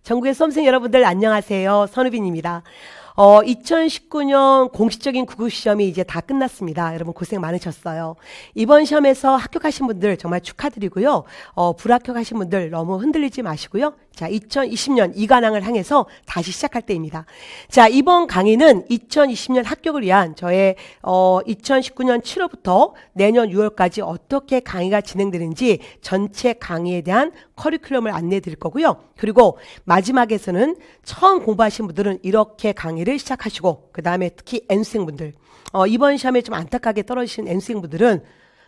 전국의 수험생 여러분들 안녕하세요. 선우빈입니다. 2019년 공식적인 구급 시험이 이제 다 끝났습니다. 여러분 고생 많으셨어요. 이번 시험에서 합격하신 분들 정말 축하드리고요. 불합격하신 분들 너무 흔들리지 마시고요. 자, 2020년 이관왕을 향해서 다시 시작할 때입니다. 자, 이번 강의는 2020년 합격을 위한 저의 2019년 7월부터 내년 6월까지 어떻게 강의가 진행되는지 전체 강의에 대한 커리큘럼을 안내해 드릴 거고요. 그리고 마지막에서는 처음 공부하신 분들은 이렇게 강의를 시작하시고, 그 다음에 특히 N수생분들, 이번 시험에 좀 안타깝게 떨어지신 N수생분들은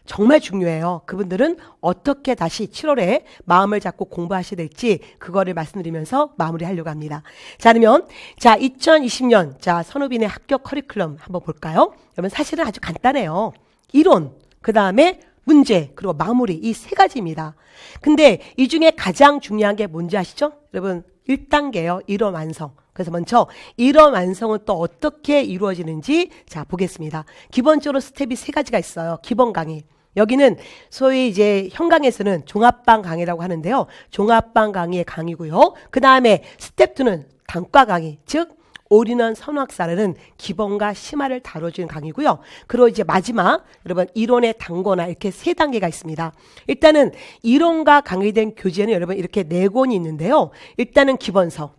정말 중요해요. 그분들은 어떻게 다시 7월에 마음을 잡고 공부하셔야 될지 그거를 말씀드리면서 마무리하려고 합니다. 자, 그러면 2020년 선우빈의 합격 커리큘럼 한번 볼까요? 여러분 사실은 아주 간단해요. 이론, 그 다음에 문제, 그리고 마무리, 이 세 가지입니다. 근데 이 중에 가장 중요한 게 뭔지 아시죠? 여러분 1단계요. 이론 완성. 그래서 먼저 이론 완성은 또 어떻게 이루어지는지 보겠습니다. 기본적으로 스텝이 세 가지가 있어요. 기본 강의. 여기는 소위 이제 현강에서는 종합반 강의라고 하는데요. 종합반 강의의 강의고요. 그 다음에 스텝 2는 단과 강의, 즉 올인원 선호학사라는 기본과 심화를 다뤄주는 강의고요. 그리고 이제 마지막 여러분 이론의 단거나 이렇게 세 단계가 있습니다. 일단은 이론과 강의된 교재는 여러분 이렇게 4권이 있는데요. 일단은 기본서.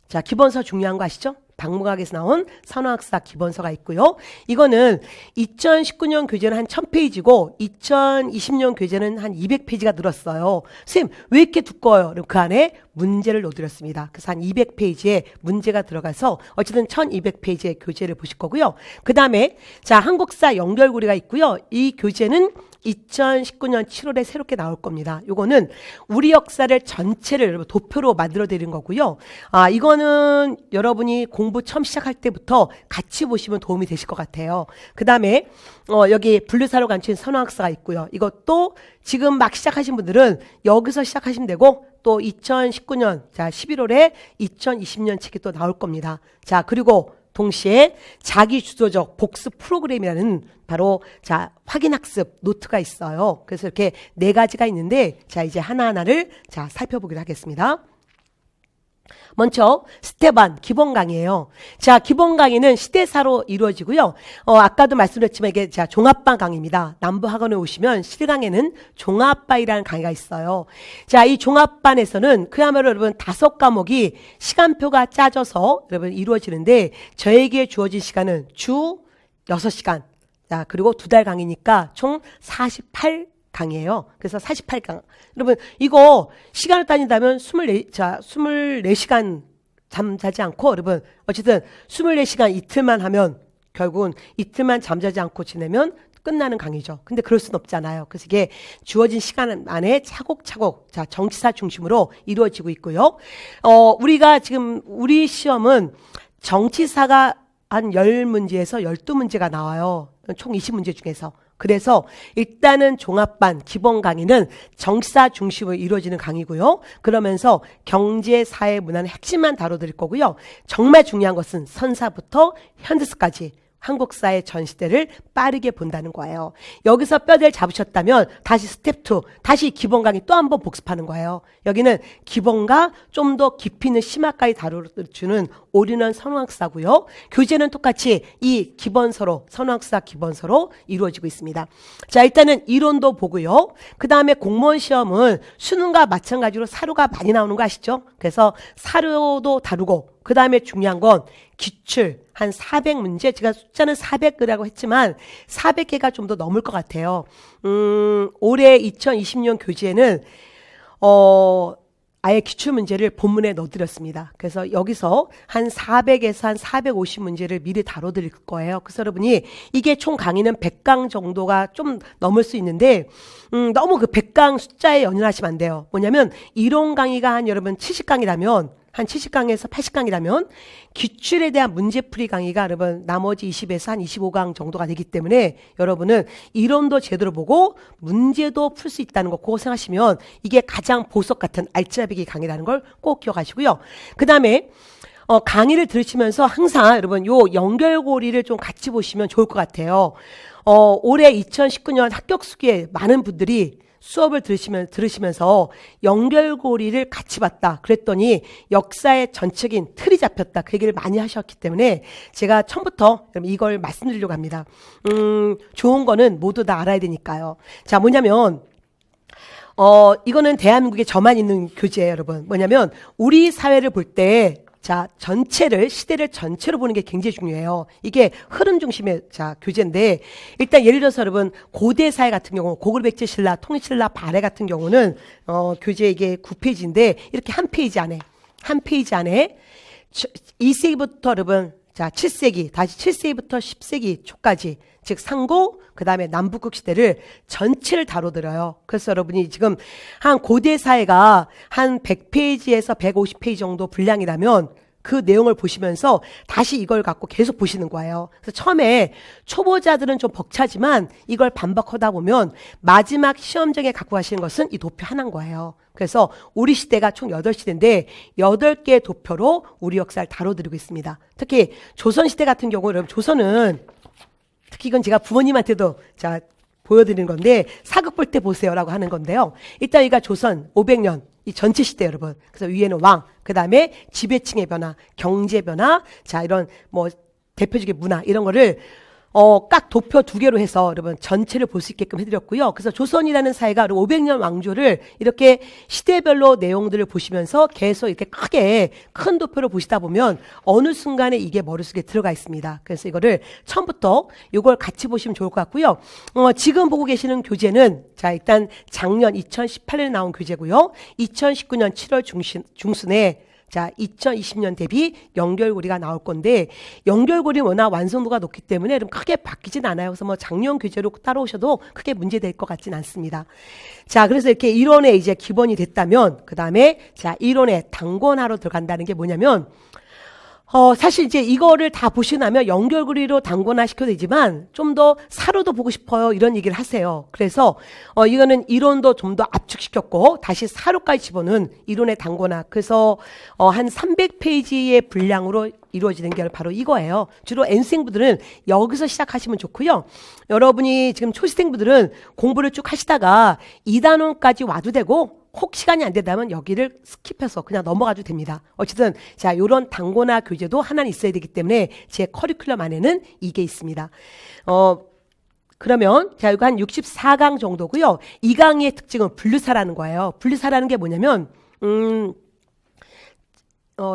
자, 기본서 중요한 거 아시죠? 박물학에서 나온 선호학사 기본서가 있고요. 이거는 2019년 교재는 한 1000페이지고 2020년 교재는 한 200페이지가 늘었어요. 선생님 왜 이렇게 두꺼워요? 그럼 그 안에 문제를 넣어드렸습니다. 그래서 한 200페이지에 문제가 들어가서 어쨌든 1200페이지의 교재를 보실 거고요. 그 다음에 한국사 연결고리가 있고요. 이 교재는 2019년 7월에 새롭게 나올 겁니다. 요거는 우리 역사를 전체를 여러분 도표로 만들어 드린 거고요. 이거는 여러분이 공부 처음 시작할 때부터 같이 보시면 도움이 되실 것 같아요. 그 다음에 여기 분류사로 간추린 선호학사가 있고요. 이것도 지금 막 시작하신 분들은 여기서 시작하시면 되고, 또 2019년 11월에 2020년 책이 또 나올 겁니다. 자, 그리고 동시에 자기 주도적 복습 프로그램이라는 바로 확인학습 노트가 있어요. 그래서 이렇게 4가지가 있는데 이제 하나하나를 살펴보기로 하겠습니다. 먼저 스텝 1 기본 강의예요. 기본 강의는 시대사로 이루어지고요. 아까도 말씀드렸지만 이게 종합반 강의입니다. 남부학원에 오시면 실강에는 종합반이라는 강의가 있어요. 이 종합반에서는 그야말로 여러분 5과목이 시간표가 짜져서 여러분 이루어지는데, 저에게 주어진 시간은 주 6시간. 그리고 2달 강의니까 총 48강이에요. 그래서 48강. 여러분, 이거 시간을 따진다면 24시간 잠자지 않고, 여러분, 어쨌든 24시간 이틀만 하면 결국은 이틀만 잠자지 않고 지내면 끝나는 강의죠. 근데 그럴 순 없잖아요. 그래서 이게 주어진 시간 안에 차곡차곡, 정치사 중심으로 이루어지고 있고요. 우리가 지금, 우리 시험은 정치사가 한 10문제에서 12문제가 나와요. 총 20문제 중에서. 그래서 일단은 종합반 기본 강의는 정치사 중심으로 이루어지는 강의고요. 그러면서 경제, 사회, 문화는 핵심만 다뤄드릴 거고요. 정말 중요한 것은 선사부터 현대사까지 한국사의 전시대를 빠르게 본다는 거예요. 여기서 뼈대를 잡으셨다면 다시 스텝 2, 다시 기본 강의 또 한 번 복습하는 거예요. 여기는 기본과 좀 더 깊이 있는 심화까지 다뤄주는 올인원 선호학사고요. 교재는 똑같이 이 기본서로, 선호학사 기본서로 이루어지고 있습니다. 일단은 이론도 보고요. 그 다음에 공무원 시험은 수능과 마찬가지로 사료가 많이 나오는 거 아시죠? 그래서 사료도 다루고, 그 다음에 중요한 건 기출 한 400문제, 제가 숫자는 400개라고 했지만 400개가 좀 더 넘을 것 같아요. 올해 2020년 교재는 아예 기출문제를 본문에 넣어드렸습니다. 그래서 여기서 한 400에서 한 450문제를 미리 다뤄드릴 거예요. 그래서 여러분이 이게 총 강의는 100강 정도가 좀 넘을 수 있는데, 너무 그 100강 숫자에 연연하시면 안 돼요. 뭐냐면 이론 강의가 한 여러분 70강이라면, 한 70강에서 80강이라면 기출에 대한 문제풀이 강의가 여러분 나머지 20에서 한 25강 정도가 되기 때문에 여러분은 이론도 제대로 보고 문제도 풀 수 있다는 거 그거 생각하시면 이게 가장 보석 같은 알짜배기 강의라는 걸 꼭 기억하시고요. 그 다음에 강의를 들으시면서 항상 여러분 요 연결고리를 좀 같이 보시면 좋을 것 같아요. 올해 2019년 합격 수기에 많은 분들이 수업을 들으시면서 연결고리를 같이 봤다. 그랬더니 역사의 전체적인 틀이 잡혔다. 그 얘기를 많이 하셨기 때문에 제가 처음부터 이걸 말씀드리려고 합니다. 좋은 거는 모두 다 알아야 되니까요. 자, 뭐냐면 이거는 대한민국에 저만 있는 교재예요, 여러분. 뭐냐면 우리 사회를 볼 때 자, 시대를 전체로 보는 게 굉장히 중요해요. 이게 흐름 중심의 교재인데, 일단 예를 들어서 여러분, 고대 사회 같은 경우, 고구려백제 신라, 통일신라 발해 같은 경우는, 교재 이게 9페이지인데, 이렇게 한 페이지 안에 2세기부터 여러분, 자, 7세기, 다시 7세기부터 10세기 초까지, 즉, 상고, 그 다음에 남북국 시대를 전체를 다뤄드려요. 그래서 여러분이 지금 한 고대 사회가 한 100페이지에서 150페이지 정도 분량이라면 그 내용을 보시면서 다시 이걸 갖고 계속 보시는 거예요. 그래서 처음에 초보자들은 좀 벅차지만 이걸 반복하다 보면 마지막 시험장에 갖고 가시는 것은 이 도표 하나인 거예요. 그래서 우리 시대가 총 8시대인데 8개의 도표로 우리 역사를 다뤄드리고 있습니다. 특히 조선시대 같은 경우 여러분 조선은 특히 이건 제가 부모님한테도 보여드리는 건데 사극 볼 때 보세요라고 하는 건데요. 일단 이가 조선 500년 이 전체 시대 여러분. 그래서 위에는 왕, 그 다음에 지배층의 변화, 경제 변화, 자 이런 뭐 대표적인 문화 이런 거를 각 도표 2개로 해서 여러분 전체를 볼 수 있게끔 해드렸고요. 그래서 조선이라는 사회가 500년 왕조를 이렇게 시대별로 내용들을 보시면서 계속 이렇게 크게 큰 도표로 보시다 보면 어느 순간에 이게 머릿속에 들어가 있습니다. 그래서 이거를 처음부터 이걸 같이 보시면 좋을 것 같고요. 지금 보고 계시는 교재는 자 일단 작년 2018년에 나온 교재고요. 2019년 7월 중순에 자, 2020년 대비 연결고리가 나올 건데 연결고리는 워낙 완성도가 높기 때문에 좀 크게 바뀌진 않아요. 그래서 뭐 작년 교재로 따라오셔도 크게 문제될 것 같진 않습니다. 자, 그래서 이렇게 이론에 이제 기본이 됐다면 그 다음에 자, 이론에 단권하러 들어간다는 게 뭐냐면 사실 이제 이거를 다 보시고 나면 연결고리로 단권화 시켜도 되지만 좀 더 사료도 보고 싶어요. 이런 얘기를 하세요. 그래서 이거는 이론도 좀 더 압축시켰고 다시 사료까지 집어넣은 이론의 단권화. 그래서 한 300페이지의 분량으로 이루어지는 게 바로 이거예요. 주로 N생분들은 여기서 시작하시면 좋고요. 여러분이 지금 초시생분들은 공부를 쭉 하시다가 2단원까지 와도 되고 혹 시간이 안 된다면 여기를 스킵해서 그냥 넘어가도 됩니다. 어쨌든 자 요런 단권화 교재도 하나는 있어야 되기 때문에 제 커리큘럼 안에는 이게 있습니다. 그러면 자 이거 한 64강 정도고요. 이 강의의 특징은 분류사라는 거예요. 분류사라는 게 뭐냐면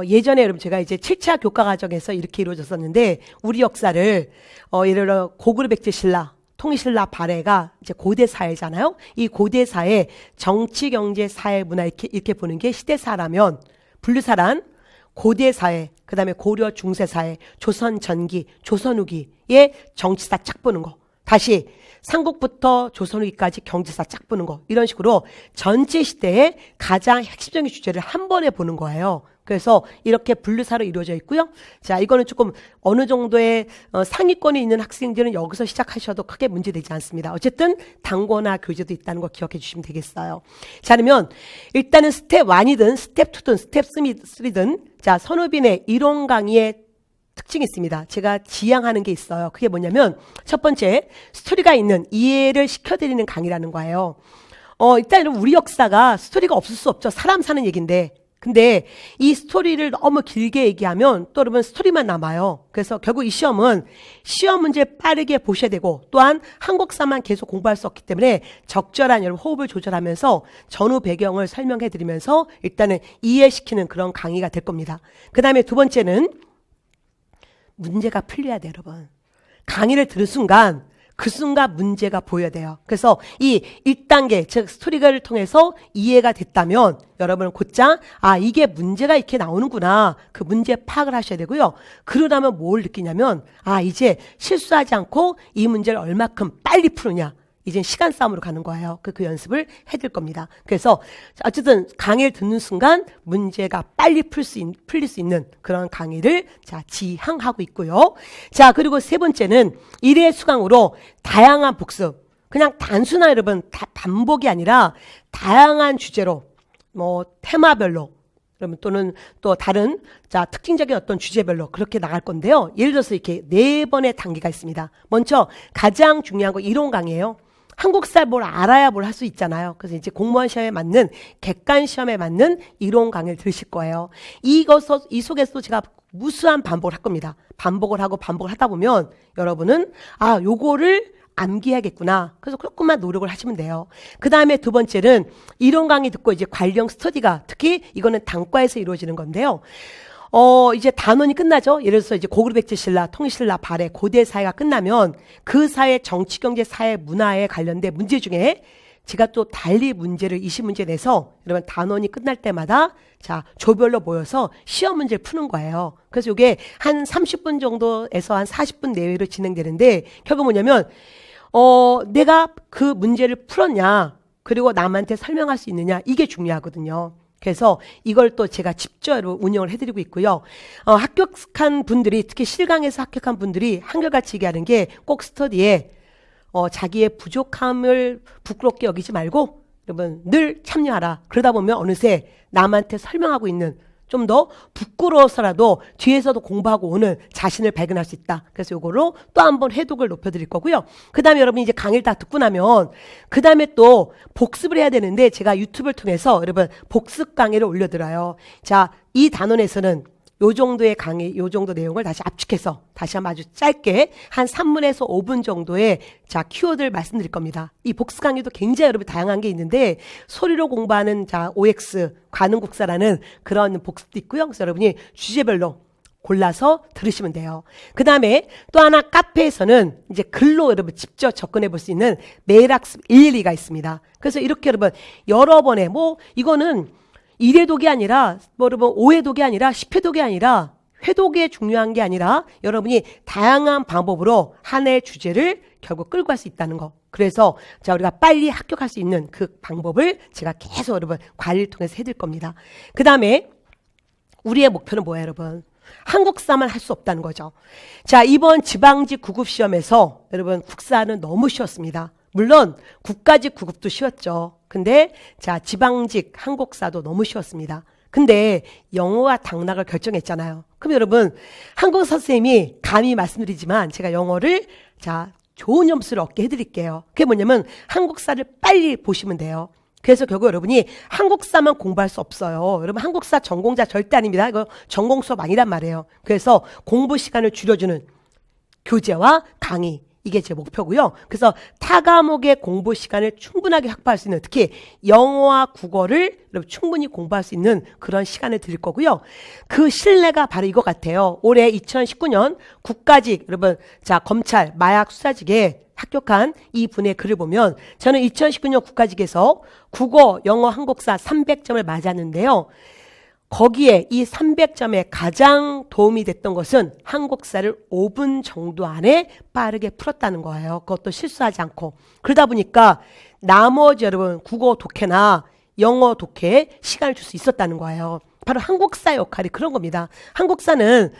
예전에 여러분 제가 이제 7차 교과 과정에서 이렇게 이루어졌었는데 우리 역사를 예를 들어 고구려백제 신라 통일신라 발해가 이제 고대 사회잖아요. 이 고대 사회 정치, 경제, 사회, 문화 이렇게 보는 게 시대사라면 분류사란 고대 사회, 그 다음에 고려 중세 사회, 조선 전기, 조선 후기의 정치사 쫙 보는 거. 다시 삼국부터 조선 후기까지 경제사 쫙 보는 거. 이런 식으로 전체 시대의 가장 핵심적인 주제를 한 번에 보는 거예요. 그래서 이렇게 분류사로 이루어져 있고요. 자, 이거는 조금 어느 정도의 상위권에 있는 학생들은 여기서 시작하셔도 크게 문제되지 않습니다. 어쨌든 단권화 교재도 있다는 거 기억해 주시면 되겠어요. 자, 그러면 일단은 스텝 1이든 스텝 2든 스텝 3든 자, 선우빈의 이론 강의의 특징이 있습니다. 제가 지향하는 게 있어요. 그게 뭐냐면 첫 번째 스토리가 있는 이해를 시켜드리는 강의라는 거예요. 일단 우리 역사가 스토리가 없을 수 없죠. 사람 사는 얘기인데 근데 이 스토리를 너무 길게 얘기하면 또 여러분 스토리만 남아요. 그래서 결국 이 시험 문제 빠르게 보셔야 되고 또한 한국사만 계속 공부할 수 없기 때문에 적절한 여러분 호흡을 조절하면서 전후 배경을 설명해 드리면서 일단은 이해시키는 그런 강의가 될 겁니다. 그 다음에 두 번째는 문제가 풀려야 돼요, 여러분. 강의를 들은 순간 그 순간 문제가 보여야 돼요. 그래서 이 1단계, 즉 스토리를 통해서 이해가 됐다면 여러분은 곧장 이게 문제가 이렇게 나오는구나. 그 문제 파악을 하셔야 되고요. 그러다면 뭘 느끼냐면 이제 실수하지 않고 이 문제를 얼마큼 빨리 푸느냐. 이제 시간 싸움으로 가는 거예요. 그 연습을 해드릴 겁니다. 그래서 어쨌든 강의를 듣는 순간 문제가 빨리 풀릴 수 있는 그런 강의를 자 지향하고 있고요. 자 그리고 세 번째는 1회 수강으로 다양한 복습. 그냥 단순한 여러분 반복이 아니라 다양한 주제로 뭐 테마별로 그러면 또는 또 다른 자 특징적인 어떤 주제별로 그렇게 나갈 건데요. 예를 들어서 이렇게 4번의 단계가 있습니다. 먼저 가장 중요한 거 이론 강의예요. 한국사 뭘 알아야 뭘 할 수 있잖아요. 그래서 이제 공무원 시험에 맞는 객관 시험에 맞는 이론 강의를 들으실 거예요. 이 속에서도 제가 무수한 반복을 할 겁니다. 반복을 하다 보면 여러분은 요거를 암기해야겠구나. 그래서 조금만 노력을 하시면 돼요. 그 다음에 두 번째는 이론 강의 듣고 이제 관련 스터디가, 특히 이거는 단과에서 이루어지는 건데요. 이제 단원이 끝나죠. 예를 들어서 이제 고구려 백제 신라, 통일신라, 발해, 고대 사회가 끝나면 그 사회 정치, 경제, 사회, 문화에 관련된 문제 중에 제가 또 달리 문제를 20문제 내서 여러분 단원이 끝날 때마다 자, 조별로 모여서 시험 문제를 푸는 거예요. 그래서 이게 한 30분 정도에서 한 40분 내외로 진행되는데 결국 뭐냐면 내가 그 문제를 풀었냐, 그리고 남한테 설명할 수 있느냐, 이게 중요하거든요. 그래서 이걸 또 제가 직접으로 운영을 해드리고 있고요. 합격한 분들이, 특히 실강에서 합격한 분들이 한결같이 얘기하는 게 꼭 스터디에 자기의 부족함을 부끄럽게 여기지 말고 여러분 늘 참여하라. 그러다 보면 어느새 남한테 설명하고 있는, 좀 더 부끄러워서라도 뒤에서도 공부하고 오는 자신을 발견할 수 있다. 그래서 요거로 또 한번 해독을 높여드릴 거고요. 그 다음에 여러분이 이제 강의를 다 듣고 나면 그 다음에 또 복습을 해야 되는데 제가 유튜브를 통해서 여러분 복습 강의를 올려드려요. 자, 이 단원에서는 요 정도의 강의, 요 정도 내용을 다시 압축해서 다시 한번 아주 짧게 한 3분에서 5분 정도의 자, 키워드를 말씀드릴 겁니다. 이 복습 강의도 굉장히 여러분 다양한 게 있는데 소리로 공부하는 자, OX, 관음국사라는 그런 복습도 있고요. 그래서 여러분이 주제별로 골라서 들으시면 돼요. 그 다음에 또 하나 카페에서는 이제 글로 여러분 직접 접근해 볼 수 있는 매일학습 112가 있습니다. 그래서 이렇게 여러분 여러 번에 이거는 1회독이 아니라 여러분 5회독이 아니라 10회독이 아니라 회독이 중요한 게 아니라 여러분이 다양한 방법으로 한 해의 주제를 결국 끌고 갈 수 있다는 거. 그래서 자, 우리가 빨리 합격할 수 있는 그 방법을 제가 계속 여러분 관리를 통해서 해드릴 겁니다. 그 다음에 우리의 목표는 뭐예요, 여러분? 한국사만 할 수 없다는 거죠. 자, 이번 지방직 9급 시험에서 여러분 국사는 너무 쉬웠습니다. 물론 국가직 9급도 쉬웠죠. 근데 자, 지방직 한국사도 너무 쉬웠습니다. 근데 영어와 당락을 결정했잖아요. 그럼 여러분 한국 선생님이 감히 말씀드리지만 제가 영어를 자, 좋은 점수를 얻게 해드릴게요. 그게 뭐냐면 한국사를 빨리 보시면 돼요. 그래서 결국 여러분이 한국사만 공부할 수 없어요. 여러분 한국사 전공자 절대 아닙니다. 이거 전공 수업 아니란 말이에요. 그래서 공부 시간을 줄여주는 교재와 강의, 이게 제 목표고요. 그래서 타 과목의 공부 시간을 충분하게 확보할 수 있는, 특히 영어와 국어를 여러분 충분히 공부할 수 있는 그런 시간을 드릴 거고요. 그 신뢰가 바로 이거 같아요. 올해 2019년 국가직 여러분 자, 검찰 마약 수사직에 합격한 이 분의 글을 보면 저는 2019년 국가직에서 국어, 영어, 한국사 300점을 맞았는데요. 거기에 이 300점에 가장 도움이 됐던 것은 한국사를 5분 정도 안에 빠르게 풀었다는 거예요. 그것도 실수하지 않고. 그러다 보니까 나머지 여러분 국어 독해나 영어 독해에 시간을 줄 수 있었다는 거예요. 바로 한국사 역할이 그런 겁니다. 한국사는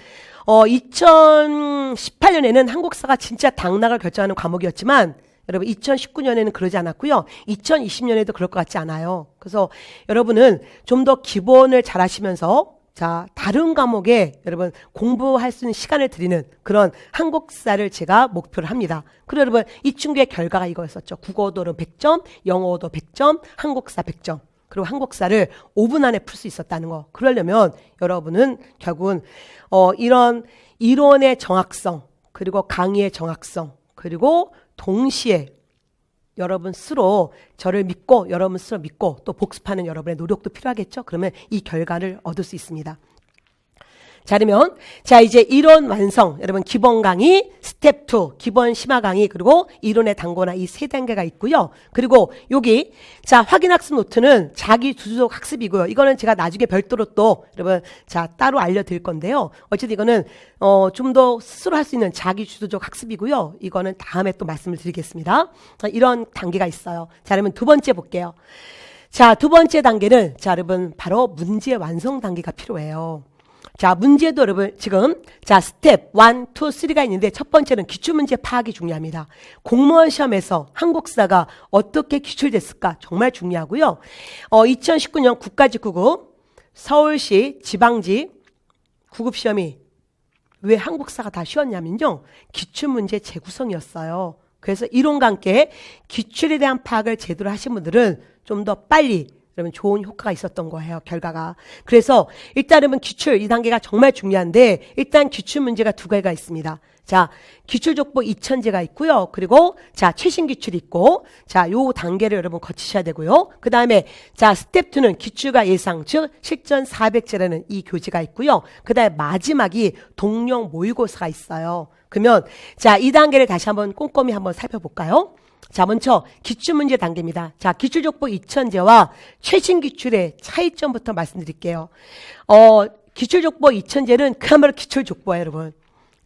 2018년에는 한국사가 진짜 당락을 결정하는 과목이었지만 여러분 2019년에는 그러지 않았고요. 2020년에도 그럴 것 같지 않아요. 그래서 여러분은 좀 더 기본을 잘 하시면서 자, 다른 과목에 여러분 공부할 수 있는 시간을 드리는 그런 한국사를 제가 목표를 합니다. 그리고 여러분 이 친구의 결과가 이거였었죠. 국어도 100점, 영어도 100점, 한국사 100점. 그리고 한국사를 5분 안에 풀 수 있었다는 거. 그러려면 여러분은 결국은 이런 이론의 정확성, 그리고 강의의 정확성, 그리고 동시에 여러분 스스로 저를 믿고 여러분 스스로 믿고 또 복습하는 여러분의 노력도 필요하겠죠. 그러면 이 결과를 얻을 수 있습니다. 자, 그러면 자, 이제 이론 완성, 여러분 기본 강의, 스텝 2, 기본 심화 강의, 그리고 이론의 단고나 이 세 단계가 있고요. 그리고 여기 자, 확인 학습 노트는 자기 주도적 학습이고요. 이거는 제가 나중에 별도로 또 여러분 자, 따로 알려드릴 건데요. 어쨌든 이거는 좀 더 스스로 할 수 있는 자기 주도적 학습이고요. 이거는 다음에 또 말씀을 드리겠습니다. 자, 이런 단계가 있어요. 자, 그러면 두 번째 볼게요. 자, 두 번째 단계는 자, 여러분 바로 문제 완성 단계가 필요해요. 자, 문제도 여러분 지금 자, 스텝 1, 2, 3가 있는데 첫 번째는 기출문제 파악이 중요합니다. 공무원 시험에서 한국사가 어떻게 기출됐을까 정말 중요하고요. 2019년 국가직 9급 서울시 지방직 9급 시험이 왜 한국사가 다 쉬웠냐면요. 기출문제 재구성이었어요. 그래서 이론과 함께 기출에 대한 파악을 제대로 하신 분들은 좀 더 빨리 그러면 좋은 효과가 있었던 거예요, 결과가. 그래서 일단 여러분 기출 이 단계가 정말 중요한데 일단 기출 문제가 두 개가 있습니다. 자, 기출족보 2000제가 있고요. 그리고 자, 최신 기출이 있고 자, 요 단계를 여러분 거치셔야 되고요. 그다음에 자, 스텝 2는 기출과 예상 즉 실전 400제라는 이 교재가 있고요. 그다음에 마지막이 동영 모의고사가 있어요. 그러면 자, 이 단계를 다시 한번 꼼꼼히 한번 살펴볼까요? 자, 먼저 기출문제 단계입니다. 자, 기출족보 2000제와 최신 기출의 차이점부터 말씀드릴게요. 기출족보 2000제는 그야말로 기출족보예요, 여러분.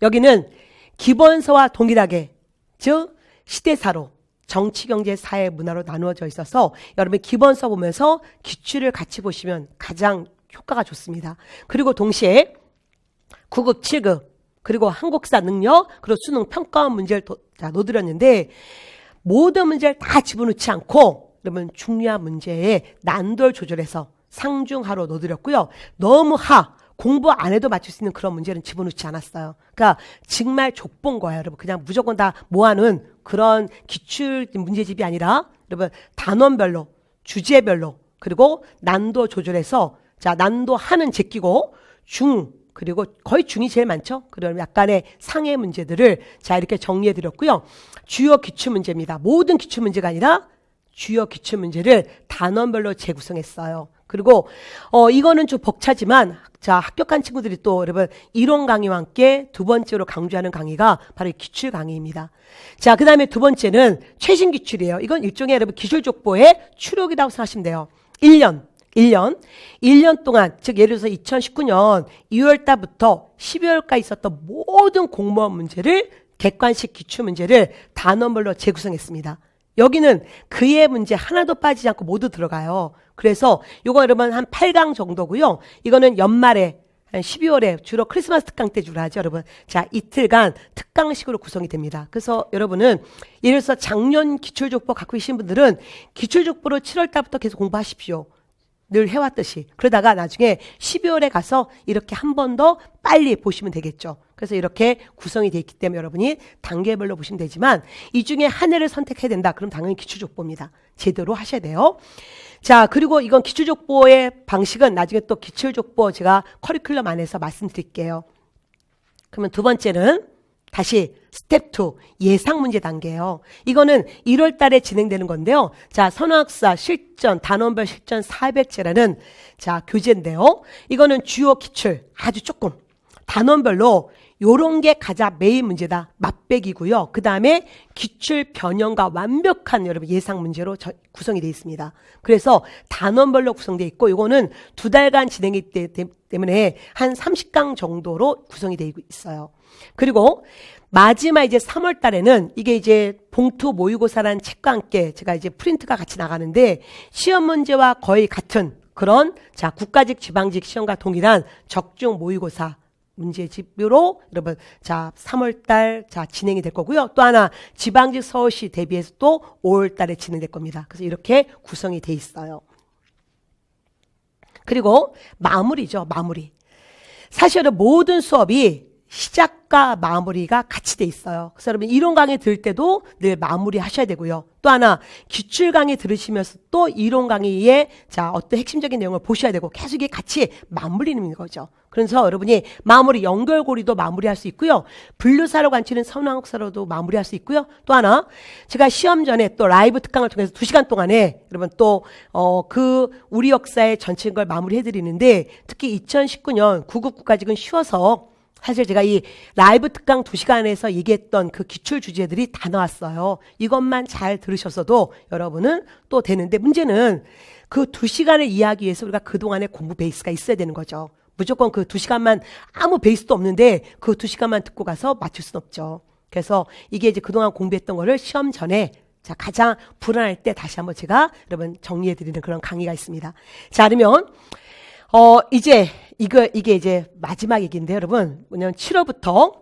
여기는 기본서와 동일하게 즉 시대사로 정치, 경제, 사회, 문화로 나누어져 있어서 여러분 기본서 보면서 기출을 같이 보시면 가장 효과가 좋습니다. 그리고 동시에 9급, 7급 그리고 한국사 능력 그리고 수능 평가원 문제를 넣어드렸는데 모든 문제를 다 집어넣지 않고 그러면 중요한 문제에 난도를 조절해서 상중하로 넣어드렸고요. 너무 공부 안 해도 맞출 수 있는 그런 문제는 집어넣지 않았어요. 그러니까 정말 족본 거예요, 여러분. 그냥 무조건 다 모아놓은 그런 기출 문제집이 아니라 여러분 단원별로, 주제별로 그리고 난도 조절해서 자, 난도 하는 제끼고 그리고 거의 중이 제일 많죠. 그런 약간의 상해 문제들을 자 이렇게 정리해 드렸고요. 주요 기출 문제입니다. 모든 기출 문제가 아니라 주요 기출 문제를 단원별로 재구성했어요. 그리고 이거는 좀 벅차지만 자 합격한 친구들이 또 여러분 이론 강의와 함께 두 번째로 강조하는 강의가 바로 기출 강의입니다. 자 그다음에 두 번째는 최신 기출이에요. 이건 일종의 여러분 기출족보의 추록이라고 생각하시면 돼요. 1년 동안 즉 예를 들어서 2019년 2월 달부터 12월까지 있었던 모든 공무원 문제를 객관식 기출 문제를 단원별로 재구성했습니다. 여기는 그의 문제 하나도 빠지지 않고 모두 들어가요. 그래서 이거 여러분 한 8강 정도고요. 이거는 연말에 한 12월에 주로 크리스마스 특강 때 주로 하죠, 여러분. 자, 이틀간 특강식으로 구성이 됩니다. 그래서 여러분은 예를 들어서 작년 기출족보 갖고 계신 분들은 기출족보로 7월 달부터 계속 공부하십시오. 늘 해왔듯이. 그러다가 나중에 12월에 가서 이렇게 한 번 더 빨리 보시면 되겠죠. 그래서 이렇게 구성이 되어 있기 때문에 여러분이 단계별로 보시면 되지만 이 중에 한 해를 선택해야 된다. 그럼 당연히 기출족보입니다. 제대로 하셔야 돼요. 자, 그리고 이건 기출족보의 방식은 나중에 또 기출족보 제가 커리큘럼 안에서 말씀드릴게요. 그러면 두 번째는 다시 스텝 2 예상 문제 단계예요. 이거는 1월 달에 진행되는 건데요. 자, 선호학사 실전 단원별 실전 400제라는 자, 교재인데요. 이거는 주요 기출 아주 조금 단원별로 요런 게 가장 메인 문제다. 맛배기고요. 그다음에 기출 변형과 완벽한 여러분 예상 문제로 구성이 되어 있습니다. 그래서 단원별로 구성되어 있고 이거는 2달간 진행이 되기 때문에 한 30강 정도로 구성이 되어 있어요. 그리고 마지막 이제 3월 달에는 이게 이제 봉투 모의고사라는 책과 함께 제가 이제 프린트가 같이 나가는데 시험 문제와 거의 같은 그런 자 국가직 지방직 시험과 동일한 적중 모의고사 문제집으로 여러분 자 3월 달 자 진행이 될 거고요. 또 하나 지방직 서울시 대비해서 또 5월 달에 진행될 겁니다. 그래서 이렇게 구성이 돼 있어요. 그리고 마무리죠. 마무리. 사실은 모든 수업이 시작과 마무리가 같이 돼 있어요. 그래서 여러분 이론 강의 들을 때도 늘 마무리 하셔야 되고요. 또 하나 기출 강의 들으시면서 또 이론 강의에 자 어떤 핵심적인 내용을 보셔야 되고 계속 이게 같이 맞물리는 거죠. 그래서 여러분이 마무리 연결고리도 마무리할 수 있고요. 분류사로 간치는 선호한국사로도 마무리할 수 있고요. 또 하나 제가 시험 전에 또 라이브 특강을 통해서 2시간 동안에 여러분 또 그 우리 역사의 전체인 걸 마무리해 드리는데 특히 2019년 9급 국가직은 쉬워서 사실 제가 이 라이브 특강 2시간에서 얘기했던 그 기출 주제들이 다 나왔어요. 이것만 잘 들으셨어도 여러분은 또 되는데 문제는 그 2시간을 이해하기 위해서 우리가 그동안의 공부 베이스가 있어야 되는 거죠. 무조건 그 2시간만 아무 베이스도 없는데 그 2시간만 듣고 가서 맞출 수는 없죠. 그래서 이게 이제 그동안 공부했던 거를 시험 전에 자 가장 불안할 때 다시 한번 제가 여러분 정리해 드리는 그런 강의가 있습니다. 자, 그러면 이제 이게 이제 마지막 얘기인데 여러분 뭐냐면 7월부터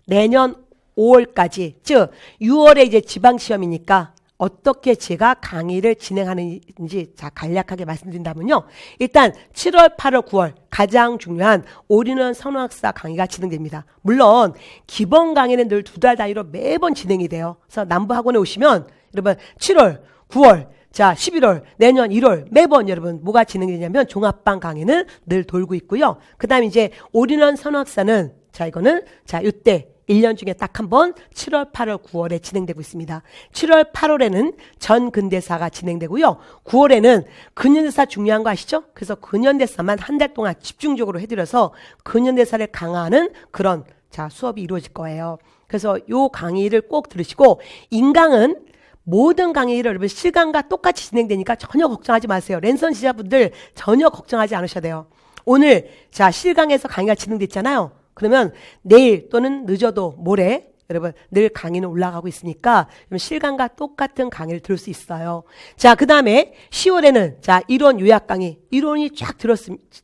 내년 5월까지 즉 6월에 이제 지방시험이니까 어떻게 제가 강의를 진행하는지 자 간략하게 말씀드린다면요. 일단 7월, 8월, 9월 가장 중요한 올인원 선호학사 강의가 진행됩니다. 물론 기본 강의는 늘 2달 단위로 매번 진행이 돼요. 그래서 남부학원에 오시면 여러분 7월, 9월, 자 11월, 내년 1월 매번 여러분 뭐가 진행되냐면 종합반 강의는 늘 돌고 있고요. 그 다음에 이제 올인원 선호학사는 자 이거는 자 이때 1년 중에 딱 한 번 7월, 8월, 9월에 진행되고 있습니다. 7월, 8월에는 전근대사가 진행되고요. 9월에는 근현대사 중요한 거 아시죠? 그래서 근현대사만 한 달 동안 집중적으로 해드려서 근현대사를 강화하는 그런 자 수업이 이루어질 거예요. 그래서 요 강의를 꼭 들으시고 인강은 모든 강의를 여러분 실강과 똑같이 진행되니까 전혀 걱정하지 마세요. 랜선 지자분들 전혀 걱정하지 않으셔야 돼요. 오늘 자 실강에서 강의가 진행됐잖아요. 그러면 내일 또는 늦어도 모레 여러분 늘 강의는 올라가고 있으니까 실강과 똑같은 강의를 들을 수 있어요. 자, 그 다음에 10월에는 자 이론 요약 강의 이론이 쫙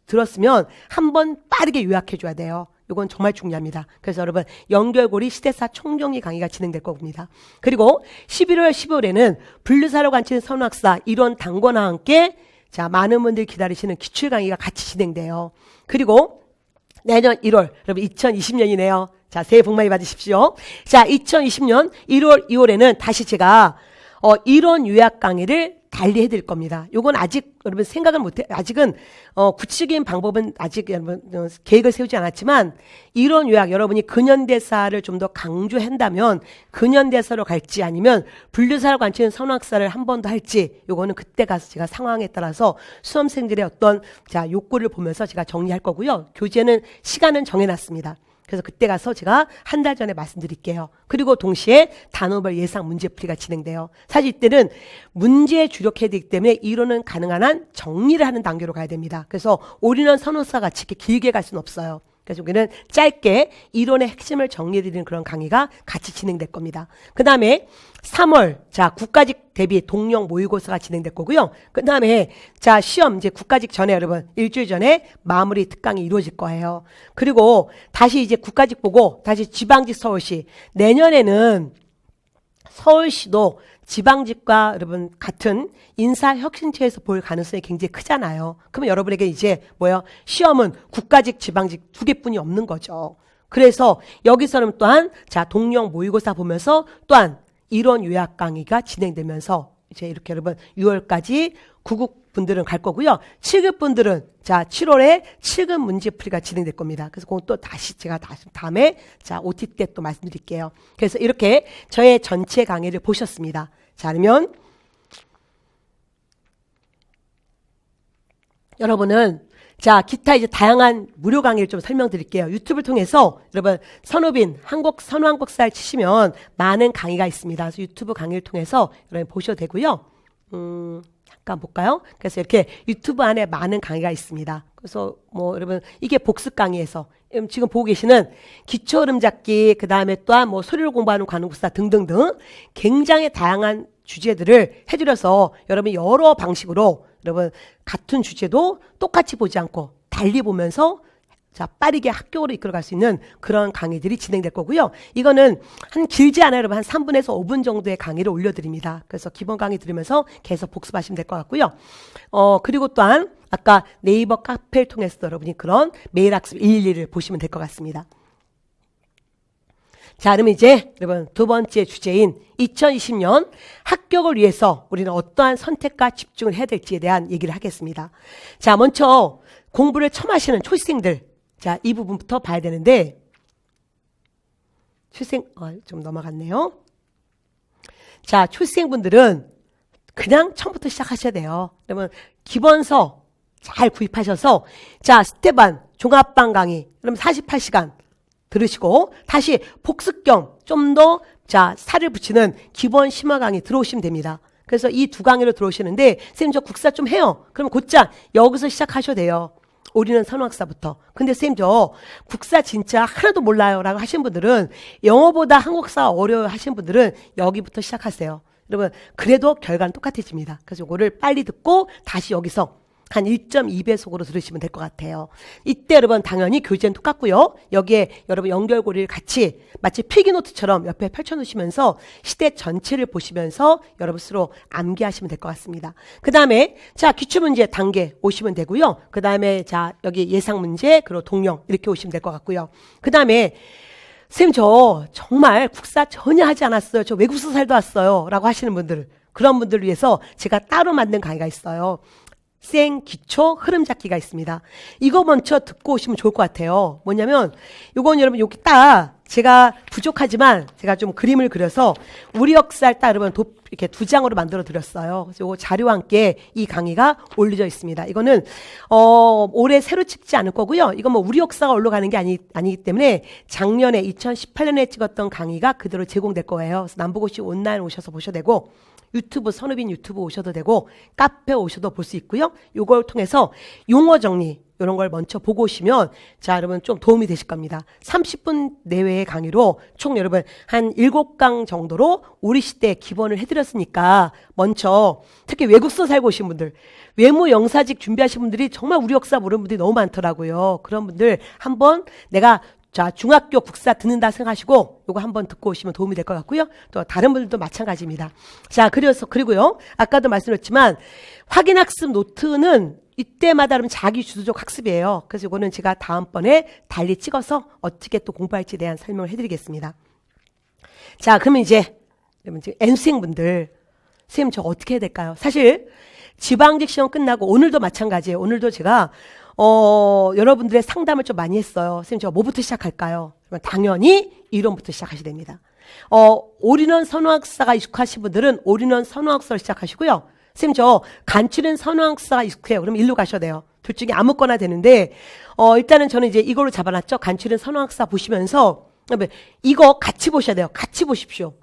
들었으면 한번 빠르게 요약해 줘야 돼요. 이건 정말 중요합니다. 그래서 여러분 연결고리 시대사 총정리 강의가 진행될 겁니다. 그리고 11월 15일에는 분류사로 관측 선학사 이론 단권과 함께 자 많은 분들이 기다리시는 기출 강의가 같이 진행돼요. 그리고 내년 1월, 여러분 2020년이네요. 자, 새해 복 많이 받으십시오. 자, 2020년 1월, 2월에는 다시 제가 이론 요약 강의를 달리 해드릴 겁니다. 요건 아직 여러분 생각을 못해, 아직은 구체적인 방법은 아직 여러분 계획을 세우지 않았지만 이론 요약 여러분이 근현대사를 좀 더 강조한다면 근현대사로 갈지 아니면 분류사로 관측 선학사를 한 번 더 할지 요거는 그때 가서 제가 상황에 따라서 수험생들의 어떤 자 욕구를 보면서 제가 정리할 거고요. 교재는 시간은 정해놨습니다. 그래서 그때 가서 제가 한 달 전에 말씀드릴게요. 그리고 동시에 단어별 예상 문제풀이가 진행돼요. 사실 이때는 문제에 주력해야 되기 때문에 이론은 가능한 한 정리를 하는 단계로 가야 됩니다. 그래서 올인원 선호사 같이 이렇게 길게 갈 수는 없어요. 그래서 여기는 짧게 이론의 핵심을 정리해드리는 그런 강의가 같이 진행될 겁니다. 그 다음에 3월 자 국가직 대비 동영 모의고사가 진행될 거고요. 그 다음에 자 시험 이제 국가직 전에 여러분 일주일 전에 마무리 특강이 이루어질 거예요. 그리고 다시 이제 국가직 보고 다시 지방직 서울시 내년에는 서울시도 지방직과 여러분 같은 인사혁신처에서 볼 가능성이 굉장히 크잖아요. 그러면 여러분에게 이제 뭐요? 시험은 국가직, 지방직 두 개뿐이 없는 거죠. 그래서 여기서는 또한 자 동영 모의고사 보면서 또한 이론 요약 강의가 진행되면서 이제 이렇게 여러분 6월까지 9급 분들은 갈 거고요. 7급 분들은 자 7월에 7급 문제풀이가 진행될 겁니다. 그래서 그건 또 다시 제가 다음에 자 OT 때 또 말씀드릴게요. 그래서 이렇게 저의 전체 강의를 보셨습니다. 자 그러면 여러분은 자 기타 이제 다양한 무료 강의를 좀 설명드릴게요. 유튜브를 통해서 여러분 선우빈 선우한국사를 치시면 많은 강의가 있습니다. 그래서 유튜브 강의를 통해서 여러분 보셔도 되고요. 잠깐 볼까요? 그래서 이렇게 유튜브 안에 많은 강의가 있습니다. 그래서 뭐 여러분 이게 복습 강의에서 지금 보고 계시는 기초 흐름 잡기 그 다음에 또한 뭐 소리를 공부하는 관음국사 등등등 굉장히 다양한 주제들을 해드려서 여러분 여러 방식으로 여러분 같은 주제도 똑같이 보지 않고 달리 보면서 자 빠르게 학교로 이끌어갈 수 있는 그런 강의들이 진행될 거고요. 이거는 한 길지 않아요. 여러분 한 3분에서 5분 정도의 강의를 올려드립니다. 그래서 기본 강의 들으면서 계속 복습하시면 될 것 같고요. 그리고 또한 아까 네이버 카페를 통해서 여러분이 그런 매일 학습 112를 보시면 될 것 같습니다. 자, 그럼 이제 여러분 두 번째 주제인 2020년 합격을 위해서 우리는 어떠한 선택과 집중을 해야 될지에 대한 얘기를 하겠습니다. 자, 먼저 공부를 처음 하시는 초시생들 자, 이 부분부터 봐야 되는데 좀 넘어갔네요. 자, 초시생분들은 그냥 처음부터 시작하셔야 돼요. 그러면 기본서 잘 구입하셔서 자, 스텝 1 종합반 강의 그럼 48시간 들으시고 다시 복습 겸 좀 더 자 살을 붙이는 기본 심화 강의 들어오시면 됩니다. 그래서 이 두 강의로 들어오시는데 선생님 저 국사 좀 해요. 그럼 곧장 여기서 시작하셔도 돼요. 우리는 선호학사부터. 근데 선생님 저 국사 진짜 하나도 몰라요 라고 하신 분들은 영어보다 한국사 어려워 하신 분들은 여기부터 시작하세요. 여러분 그래도 결과는 똑같아집니다. 그래서 이거를 빨리 듣고 다시 여기서 한 1.2배속으로 들으시면 될 것 같아요. 이때 여러분 당연히 교재는 똑같고요. 여기에 여러분 연결고리를 같이 마치 필기노트처럼 옆에 펼쳐놓으시면서 시대 전체를 보시면서 여러분 스스로 암기하시면 될 것 같습니다. 그 다음에 자 기출문제 단계 오시면 되고요. 그 다음에 자 여기 예상문제 그리고 동영 이렇게 오시면 될 것 같고요. 그 다음에 선생님 저 정말 국사 전혀 하지 않았어요. 저 외국서 살다 왔어요. 라고 하시는 분들 그런 분들을 위해서 제가 따로 만든 강의가 있어요. 생 기초 흐름 잡기가 있습니다. 이거 먼저 듣고 오시면 좋을 것 같아요. 뭐냐면 이건 여러분 여기 딱 제가 부족하지만 제가 좀 그림을 그려서 우리 역사를 딱 여러분 이렇게 2장으로 만들어 드렸어요. 그래서 이거 자료와 함께 이 강의가 올려져 있습니다. 이거는 올해 새로 찍지 않을 거고요. 이건 뭐 우리 역사가 올라가는 게 아니기 때문에 작년에 2018년에 찍었던 강의가 그대로 제공될 거예요. 그래서 남부고시 온라인 오셔서 보셔도 되고 유튜브 선우빈 유튜브 오셔도 되고 카페 오셔도 볼 수 있고요. 이걸 통해서 용어 정리 이런 걸 먼저 보고 오시면 자 여러분 좀 도움이 되실 겁니다. 30분 내외의 강의로 총 여러분 한 7강 정도로 우리 시대 기본을 해드렸으니까 먼저 특히 외국서 살고 오신 분들 외무 영사직 준비하신 분들이 정말 우리 역사 모르는 분들이 너무 많더라고요. 그런 분들 한번 내가 자, 중학교 국사 듣는다 생각하시고 요거 한번 듣고 오시면 도움이 될 것 같고요. 또 다른 분들도 마찬가지입니다. 자, 그리고요. 아까도 말씀드렸지만 확인학습 노트는 이때마다 그러면 자기 주도적 학습이에요. 그래서 요거는 제가 다음번에 달리 찍어서 어떻게 또 공부할지에 대한 설명을 해드리겠습니다. 자, 그러면 이제 여러분 지금 N수생분들 선생님 저 어떻게 해야 될까요? 사실 지방직 시험 끝나고 오늘도 마찬가지예요. 오늘도 제가 여러분들의 상담을 좀 많이 했어요. 선생님, 제가 뭐부터 시작할까요? 그러면 당연히 이론부터 시작하셔야 됩니다. 올인원 선호학사가 익숙하신 분들은 올인원 선호학사를 시작하시고요. 선생님, 저 간추린 선호학사가 익숙해요. 그럼 일로 가셔야 돼요. 둘 중에 아무거나 되는데, 일단은 저는 이제 이걸로 잡아놨죠. 간추린 선호학사 보시면서, 이거 같이 보셔야 돼요. 같이 보십시오.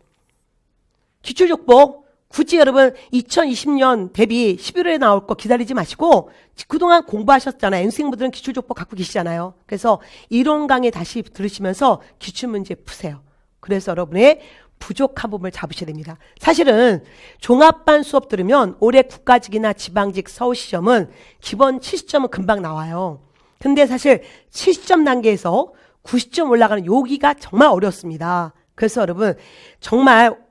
기출족보. 굳이 여러분 2020년 대비 11월에 나올 거 기다리지 마시고 그동안 공부하셨잖아요. N수생분들은 기출족보 갖고 계시잖아요. 그래서 이론 강의 다시 들으시면서 기출문제 푸세요. 그래서 여러분의 부족한 부분을 잡으셔야 됩니다. 사실은 종합반 수업 들으면 올해 국가직이나 지방직 서울시험은 기본 70점은 금방 나와요. 근데 사실 70점 단계에서 90점 올라가는 여기가 정말 어렵습니다. 그래서 여러분 정말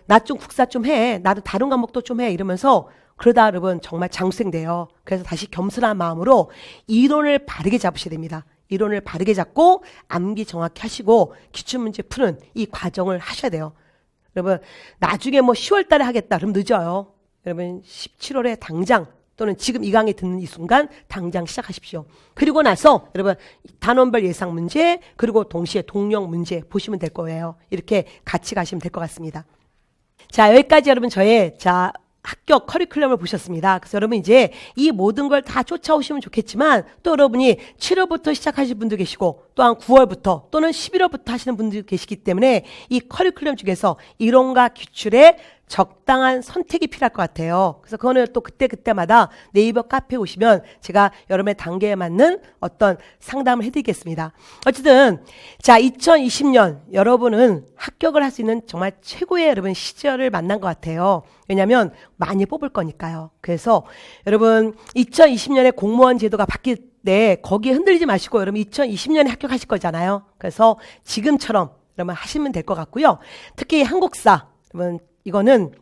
나 좀 국사 좀 해. 나도 다른 과목도 좀 해. 이러면서 그러다 여러분 정말 장수생돼요. 그래서 다시 겸손한 마음으로 이론을 바르게 잡으셔야 됩니다. 이론을 바르게 잡고 암기 정확히 하시고 기출문제 푸는 이 과정을 하셔야 돼요. 여러분 나중에 뭐 10월 달에 하겠다. 그럼 늦어요. 여러분 17월에 당장 또는 지금 이 강의 듣는 이 순간 당장 시작하십시오. 그리고 나서 여러분 단원별 예상 문제 그리고 동시에 동영 문제 보시면 될 거예요. 이렇게 같이 가시면 될 것 같습니다. 자, 여기까지 여러분 저의 학교 커리큘럼을 보셨습니다. 그래서 여러분 이제 이 모든 걸 다 쫓아오시면 좋겠지만 또 여러분이 7월부터 시작하실 분도 계시고 또한 9월부터 또는 11월부터 하시는 분도 계시기 때문에 이 커리큘럼 중에서 이론과 기출에 적당한 선택이 필요할 것 같아요. 그래서 그거는 또 그때마다 네이버 카페에 오시면 제가 여러분의 단계에 맞는 어떤 상담을 해드리겠습니다. 어쨌든 자 2020년 여러분은 합격을 할 수 있는 정말 최고의 여러분 시절을 만난 것 같아요. 왜냐하면 많이 뽑을 거니까요. 그래서 여러분 2020년에 공무원 제도가 바뀔 때 거기에 흔들리지 마시고 여러분 2020년에 합격하실 거잖아요. 그래서 지금처럼 여러분 하시면 될 것 같고요. 특히 한국사 여러분 이거는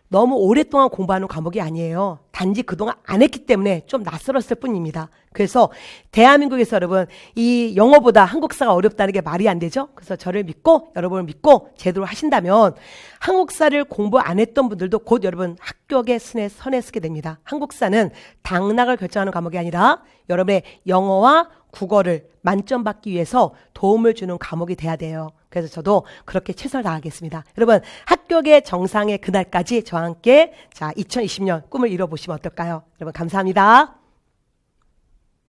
너무 오랫동안 공부하는 과목이 아니에요. 단지 그동안 안 했기 때문에 좀 낯설었을 뿐입니다. 그래서 대한민국에서 여러분 이 영어보다 한국사가 어렵다는 게 말이 안 되죠. 그래서 저를 믿고 여러분을 믿고 제대로 하신다면 한국사를 공부 안 했던 분들도 곧 여러분 합격의 선에 서게 됩니다. 한국사는 당락을 결정하는 과목이 아니라 여러분의 영어와 국어를 만점 받기 위해서 도움을 주는 과목이 돼야 돼요. 그래서 저도 그렇게 최선을 다하겠습니다. 여러분 합격의 정상의 그날까지 저와 함께 자 2020년 꿈을 이뤄보시면 어떨까요? 여러분 감사합니다.